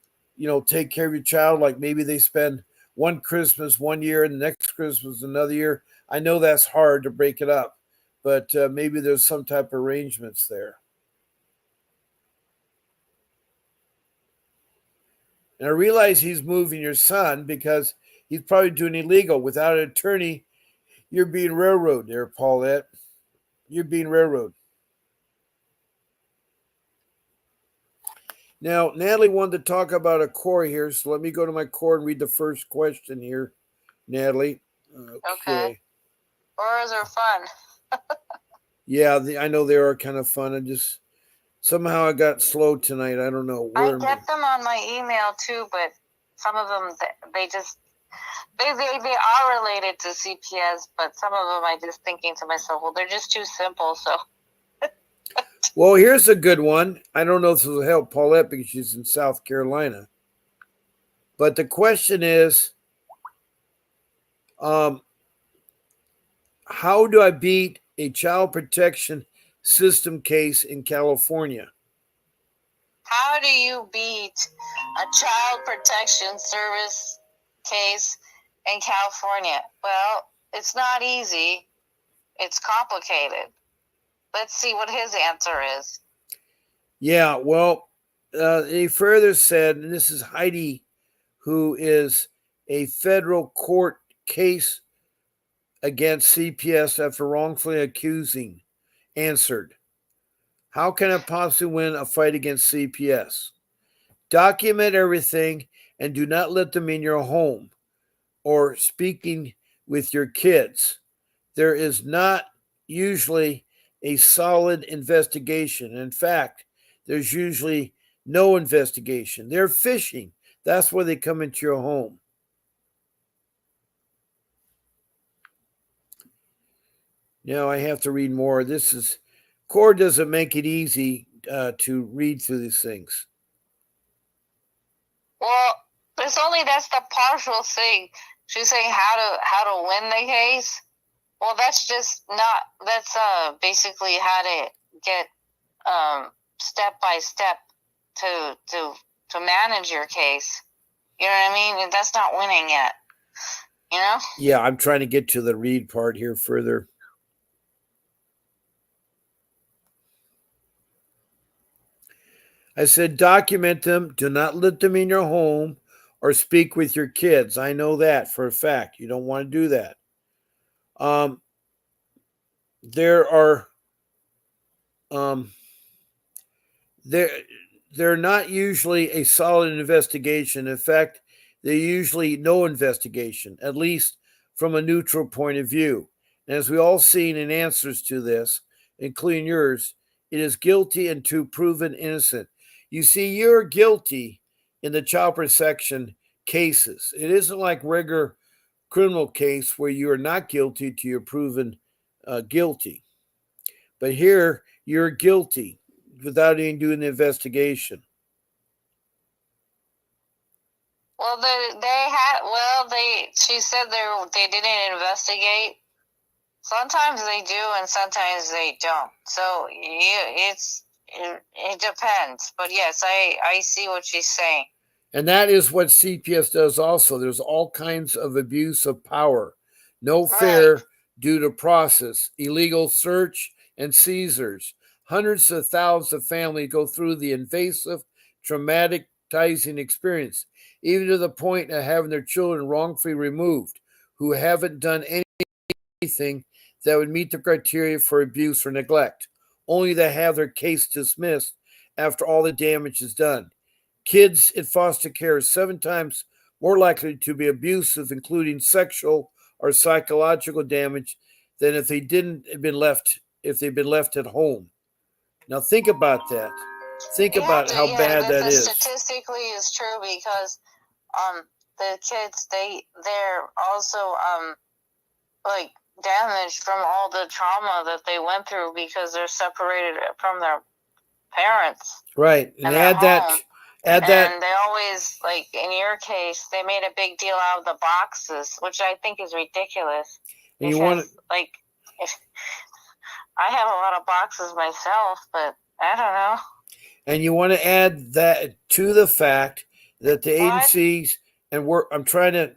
take care of your child. Like maybe they spend one Christmas one year and the next Christmas another year. I know that's hard to break it up, but maybe there's some type of arrangements there. And I realize he's moving your son because he's probably doing illegal. Without an attorney, you're being railroaded there, Paulette. You're being railroaded. Now, Natalie wanted to talk about a core here, so let me go to my core and read the first question here, Natalie. Okay. Okay. Cores are fun. Yeah, I know they are kind of fun. I just somehow I got slow tonight. I don't know. I get them on my email too, but some of them they just they are related to CPS, but some of them I just thinking to myself, well, they're just too simple. So Well, here's a good one. I don't know if this will help Paulette because she's in South Carolina. But the question is, um, how do I beat a child protection system case in California? how do you beat a child protection service case in California? Well, it's not easy. It's complicated. Let's see what his answer is. Yeah, well, he further said, and this is Heidi, who is a federal court case against CPS after wrongfully accusing, answered, how can I possibly win a fight against CPS? Document everything and do not let them in your home or speaking with your kids. There is not usually a solid investigation. In fact, there's usually no investigation. They're fishing. That's why they come into your home. Now I have to read more. This is Core doesn't make it easy to read through these things. Well, that's the partial thing. She's saying how to win the case. Well, that's just not. That's basically how to get step by step to manage your case. You know what I mean? That's not winning yet. You know? Yeah, I'm trying to get to the read part here further. I said document them. Do not let them in your home or speak with your kids. I know that for a fact. You don't want to do that. There are um, there they're not usually a solid investigation. In fact, they're usually no investigation, at least from a neutral point of view. And as we all seen in answers to this, including yours, it is guilty until proven innocent. You see, you're guilty in the child protection cases. It isn't like regular criminal case where you are not guilty till you're proven guilty. But here, you're guilty without even doing the investigation. Well, she said they didn't investigate. Sometimes they do, and sometimes they don't. So it depends. But yes, I see what she's saying. And that is what CPS does also. There's all kinds of abuse of power. No fair Right. due to process, illegal search and seizures. Hundreds of thousands of families go through the invasive, traumatizing experience, even to the point of having their children wrongfully removed who haven't done anything that would meet the criteria for abuse or neglect, only to have their case dismissed after all the damage is done. Kids in foster care are 7 times more likely to be abusive, including sexual or psychological damage, than if they've been left at home. Now think about that. Think about how bad that is. Statistically is true because the kids they're also like damaged from all the trauma that they went through because they're separated from their parents. Right. And add that. And they always, like in your case, they made a big deal out of the boxes, which I think is ridiculous. And you want to, like, I have a lot of boxes myself, but I don't know. And you want to add that to the fact that the agencies I'm trying to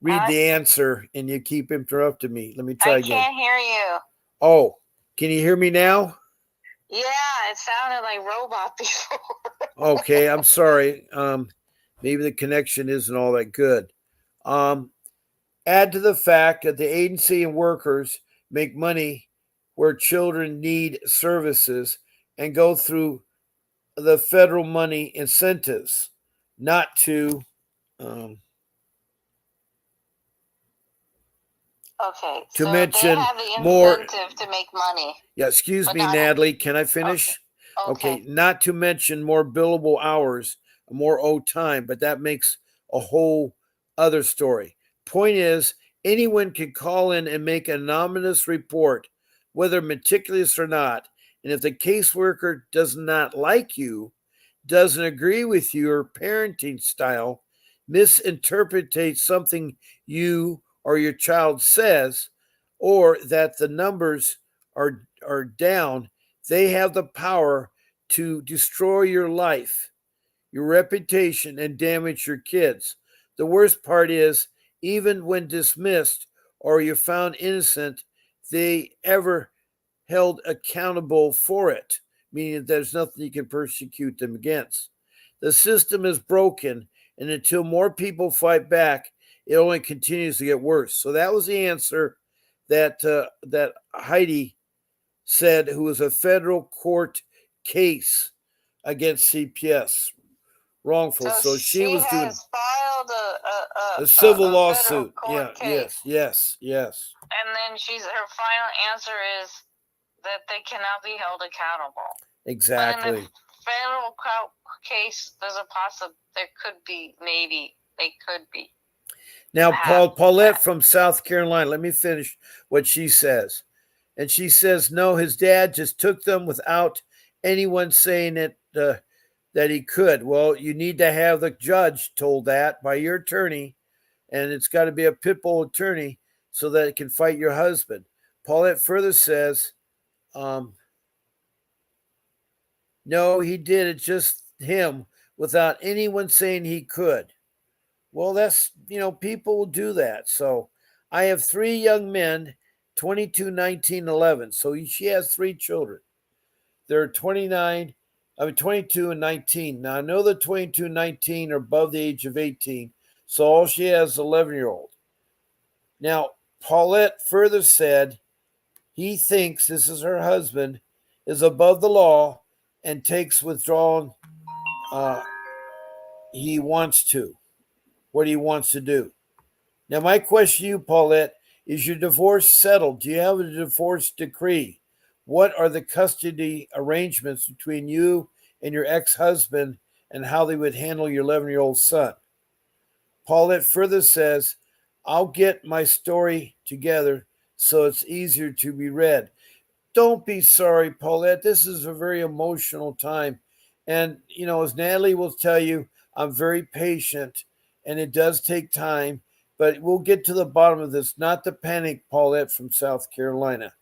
read the answer and you keep interrupting me. Let me try again. I can't hear you. Oh, can you hear me now? Yeah, it sounded like robot before. Okay, I'm sorry. Maybe the connection isn't all that good. Add to the fact that the agency and workers make money where children need services and go through the federal money incentives, not to um, Okay, to so they mention have the more. incentive to make money, Yeah, excuse but me, not. Natalie. Can I Okay. finish? Okay. Okay, not to mention more billable hours, more O time, but that makes a whole other story. Point is, anyone can call in and make an anonymous report, whether meticulous or not. And if the caseworker does not like you, doesn't agree with your parenting style, misinterprets something you or your child says, or that the numbers are down, they have the power to destroy your life, your reputation, and damage your kids. The worst part is, even when dismissed or you're found innocent, they ever held accountable for it, meaning there's nothing you can persecute them against. The system is broken, and until more people fight back, it only continues to get worse. So that was the answer that Heidi said, who was a federal court case against CPS, wrongful. So So she she was doing has filed a civil a federal lawsuit. court Yeah, case, yes. and then her final answer is that they cannot be held accountable. But in the Exactly. federal case, there could be, maybe they could be. Now, Paulette from South Carolina, let me finish what she says. And she says, no, his dad just took them without anyone saying that he could. Well, you need to have the judge told that by your attorney, and it's got to be a pit bull attorney so that it can fight your husband. Paulette further says, no, he did it just him without anyone saying he could. Well, that's, people will do that. So I have three young men, 22, 19, 11. So she has three children. They're 22 and 19. Now I know the 22 and 19 are above the age of 18. So all she has is 11-year-old. Now, Paulette further said he thinks this is her husband is above the law and takes withdrawal uh, he wants to, what he wants to do. Now, my question to you, Paulette, is your divorce settled? Do you have a divorce decree? What are the custody arrangements between you and your ex husband and how they would handle your 11-year-old son? Paulette further says, I'll get my story together so it's easier to be read. Don't be sorry, Paulette. This is a very emotional time. And, as Natalie will tell you, I'm very patient and it does take time, but we'll get to the bottom of this. Not to panic, Paulette from South Carolina.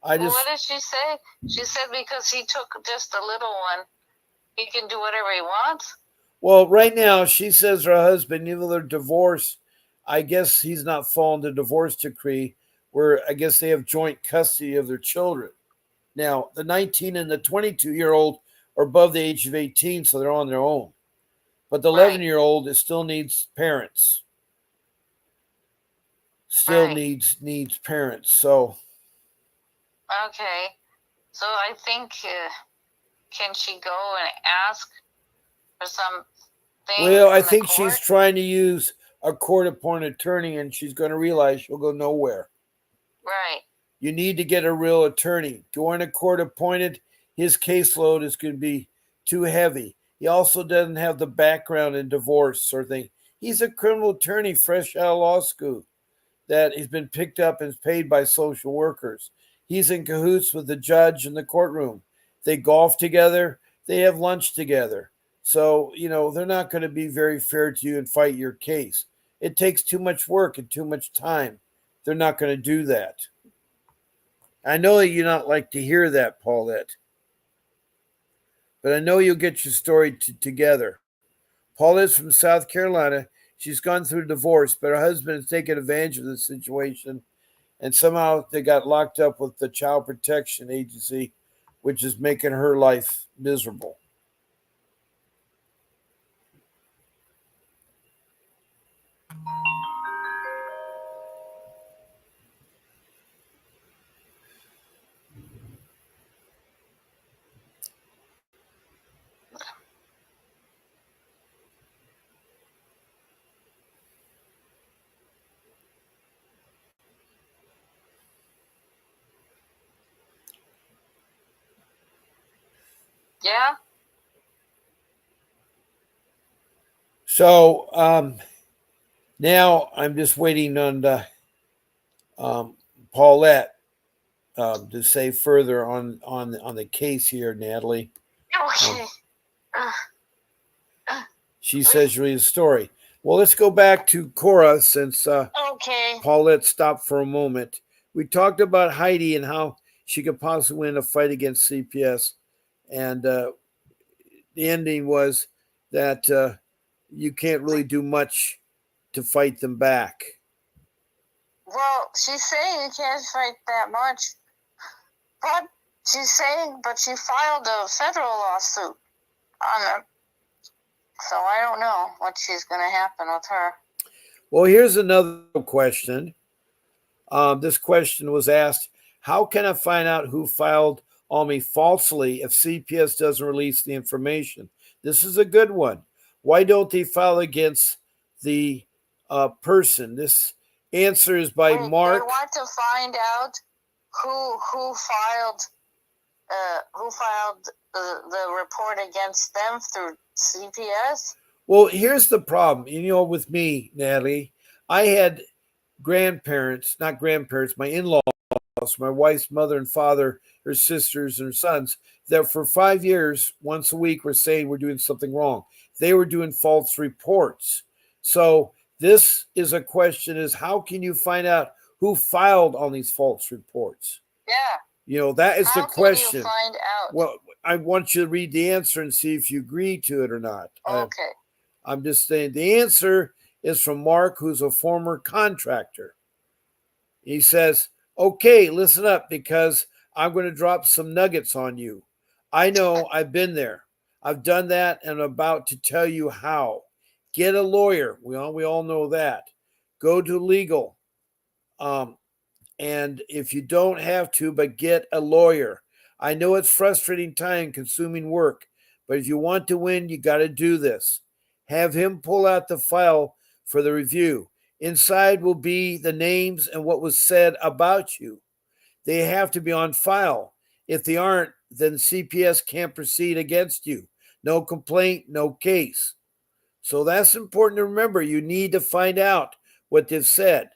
What did she say? She said because he took just a little one, he can do whatever he wants. Well, right now, she says her husband, even though they're divorced, I guess he's not following the divorce decree where I guess they have joint custody of their children. Now, the 19 and the 22-year-old are above the age of 18, so they're on their own. But the 11-year-old still needs parents. Still needs parents. So okay, so I think can she go and ask for some things? Well, I think she's trying to use a court-appointed attorney, and she's going to realize she'll go nowhere. Right. You need to get a real attorney. Going to court-appointed, his caseload is going to be too heavy. He also doesn't have the background in divorce or thing. He's a criminal attorney fresh out of law school that has been picked up and paid by social workers. He's in cahoots with the judge in the courtroom. They golf together. They have lunch together. So, they're not going to be very fair to you and fight your case. It takes too much work and too much time. They're not going to do that. I know that you not like to hear that, Paulette, but I know you'll get your story together. Paulette's from South Carolina. She's gone through a divorce, but her husband has taken advantage of the situation, and somehow they got locked up with the Child Protection Agency, which is making her life miserable. Yeah. So now I'm just waiting on Paulette to say further on the case here, Natalie. Um, Okay. Uh, uh, she says read the story. Well, let's go back to Cora since okay. Paulette stopped for a moment. We talked about Heidi and how she could possibly win a fight against CPS, and the ending was that you can't really do much to fight them back. Well, she's saying you can't fight that much, but but she filed a federal lawsuit on it. So I don't know what she's going to happen with her. Well, here's another question. This question was asked: how can I find out who filed on me falsely if CPS doesn't release the information? This is a good one. Why don't they file against the person? This answer is by Wait, Mark. they want to find out who filed the report against them through CPS. Well, here's the problem. With me, Natalie, I had grandparents, not grandparents, my in-laws, my wife's mother and father, her sisters and her sons, that for 5 years, once a week, were saying we're doing something wrong. They were doing false reports. So this is a question: is how can you find out who filed on these false reports? Yeah. That is the question. How can you find out? Well, I want you to read the answer and see if you agree to it or not. Okay. I'm just saying the answer is from Mark, who's a former contractor. He says, okay, listen up because I'm going to drop some nuggets on you. I know I've been there. I've done that and I'm about to tell you how. Get a lawyer. We all know that. Go to legal. And if you don't have to, but get a lawyer. I know it's frustrating, time consuming work, but if you want to win, you got to do this. Have him pull out the file for the review. Inside will be the names and what was said about you. They have to be on file. If they aren't, then CPS can't proceed against you. No complaint, no case. So that's important to remember. You need to find out what they've said.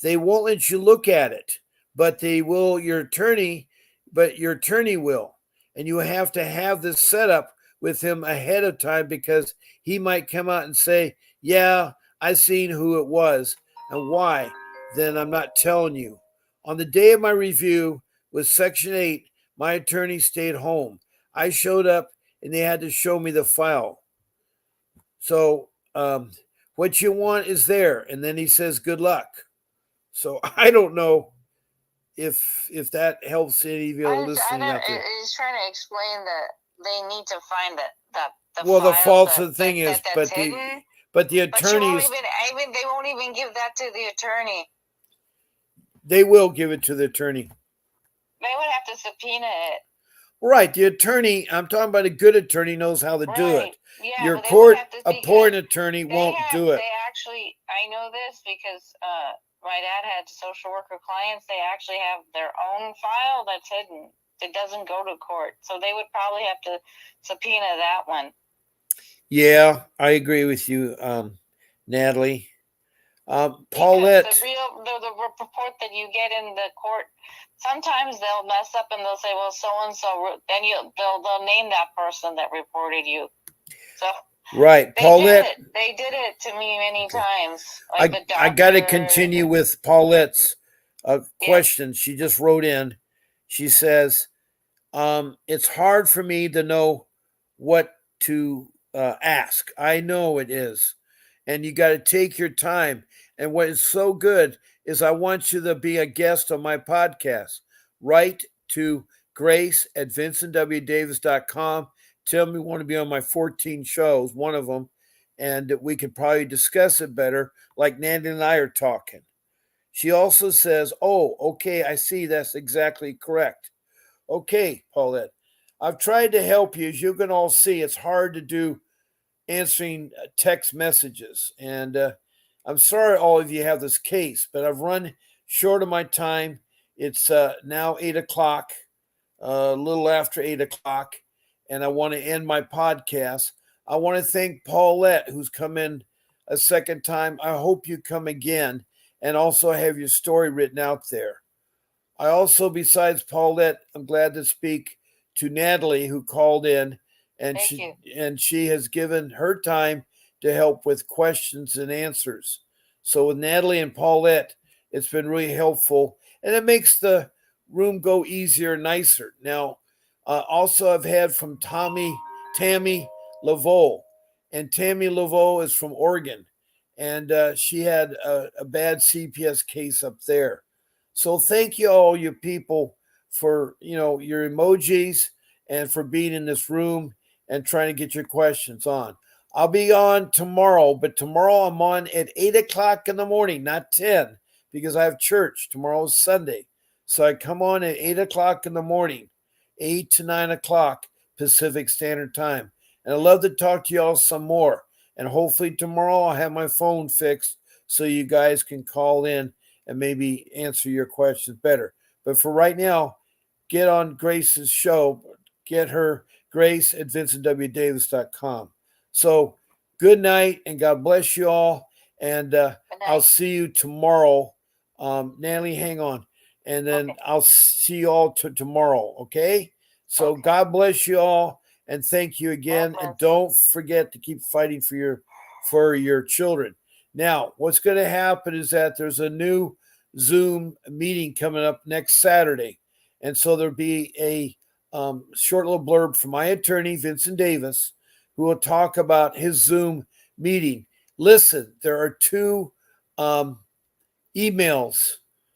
They won't let you look at it, but they will, your attorney will. And you have to have this set up with him ahead of time because he might come out and say, yeah, I seen who it was and why. Then I'm not telling you. On the day of my review with Section 8, my attorney stayed home. I showed up and they had to show me the file. So what you want is there. And then he says, good luck. So I don't know if that helps any of you listening out there. He's trying to explain that they need to find the false thing is, but hidden. the attorneys, they won't even give that to the attorney. They will give it to the attorney. They would have to subpoena it. Right, the attorney. I'm talking about a good attorney knows how to do it. Yeah, your court appointed attorney won't do it. They actually, I know this because my dad had social worker clients. They actually have their own file that's hidden. It doesn't go to court, so they would probably have to subpoena that one. Yeah, I agree with you, Natalie. Paulette. The report that you get in the court, sometimes they'll mess up and they'll say, well, so and so, then they'll name that person that reported you. So right, Paulette. They did it to me many times. I got to continue with Paulette's question. Yeah. She just wrote in. She says, it's hard for me to know what to ask. I know it is. And you got to take your time. And what is so good is I want you to be a guest on my podcast. Write to Grace at VincentWDavis.com. Tell me you want to be on my 14 shows, one of them, and we could probably discuss it better, like Nandy and I are talking. She also says, oh, okay, I see. That's exactly correct. Okay, Paulette, I've tried to help you. As you can all see, it's hard to do answering text messages. And I'm sorry all of you have this case, but I've run short of my time. It's now 8 o'clock, a little after 8 o'clock. and I want to end my podcast. I want to thank Paulette, who's come in a second time. I hope you come again and also have your story written out there. I also, besides Paulette, I'm glad to speak to Natalie, who called in, and she has given her time to help with questions and answers. So with Natalie and Paulette, it's been really helpful, and it makes the room go easier and nicer. Now, also I've had from Tammy Laveau, and Tammy Laveau is from Oregon, and she had a bad CPS case up there. So thank you all you people for your emojis and for being in this room and trying to get your questions on. I'll be on tomorrow, but tomorrow I'm on at 8 o'clock in the morning, not 10, because I have church. Tomorrow's Sunday. So I come on at 8 o'clock in the morning, 8 to 9 o'clock Pacific Standard Time. And I'd love to talk to y'all some more. And hopefully tomorrow I'll have my phone fixed so you guys can call in and maybe answer your questions better. But for right now, get on Grace's show. Get her, Grace at VincentWDavis.com. So good night and God bless you all. And I'll see you tomorrow. Natalie, hang on. And then I'll see you all tomorrow. Okay? So God bless you all. And thank you again. And don't forget to keep fighting for your children. Now, what's going to happen is that there's a new Zoom meeting coming up next Saturday. And so there'll be a short little blurb from my attorney, Vincent Davis, who will talk about his Zoom meeting. Listen, there are two emails,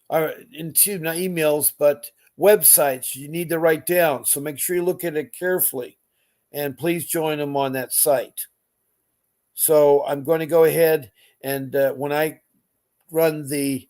not emails, but websites you need to write down. So make sure you look at it carefully. And please join them on that site. So I'm going to go ahead and when I run the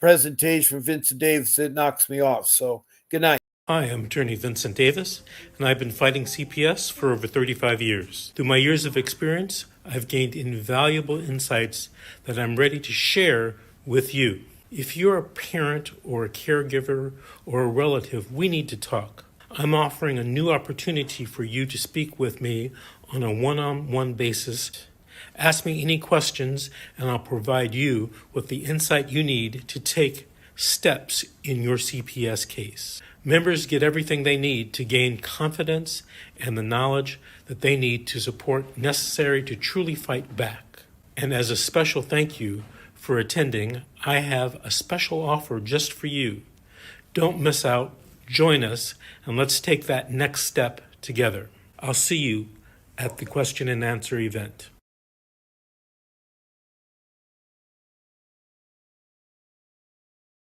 presentation from Vincent Davis, it knocks me off. So good night. Hi, I'm attorney Vincent Davis, and I've been fighting CPS for over 35 years. Through my years of experience, I've gained invaluable insights that I'm ready to share with you. If you're a parent or a caregiver or a relative, we need to talk. I'm offering a new opportunity for you to speak with me on a one-on-one basis. Ask me any questions, and I'll provide you with the insight you need to take steps in your CPS case. Members get everything they need to gain confidence and the knowledge that they need to support necessary to truly fight back. And as a special thank you for attending, I have a special offer just for you. Don't miss out. Join us, and let's take that next step together. I'll see you at the question and answer event.